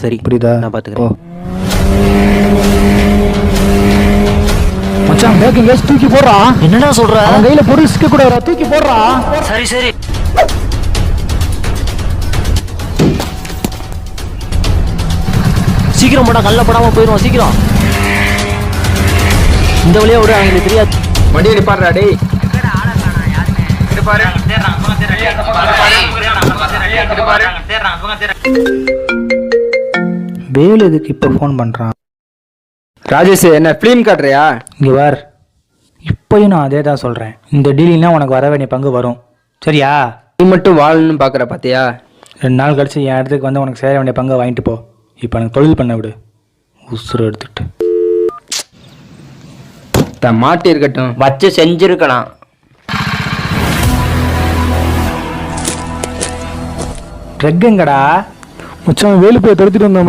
சரி புரியுதா? நான் பார்த்துக்கிறேன். மச்சான் பேக் எங்கேயாச்சும் தூக்கி போடுறா. என்னடா சொல்ற? அவன் கையில பொருள் சிக்க கூடாதுடா, தூக்கி போடுறா. சரி சரி. சீக்கிரம் போடா, கல்ல போடாம போயிடுவோம். சீக்கிரம் இந்த வழியா விட அவங்களுக்கு தெரியாது. வண்டியை நிப்பாடுறா டேய். வேலு எதுக்கு இப்போ ஃபோன் பண்ணுறான்? ராஜேஷ் என்ன ஃபிலிம் காட்டுறியா? இங்கே வார், இப்போயும் நான் அதே தான் சொல்கிறேன். இந்த டீலிங்னா உனக்கு வர வேண்டிய பங்கு வரும், சரியா? நீ மட்டும் வாழணும்னு பார்க்குற பார்த்தியா? 2 நாள் கழிச்சு என் இடத்துக்கு வந்து உனக்கு சேர வேண்டிய பங்கை வாங்கிட்டு போ. இப்போ எனக்கு தொழில் பண்ண விடு, உசுறு எடுத்துக்கிட்டு. மாட்டி இருக்கட்டும், வச்சு செஞ்சிருக்கலாம். ட்ரக் எங்கடா? மச்சான் வேலு போய் தடுத்துட்டு வந்தோம்.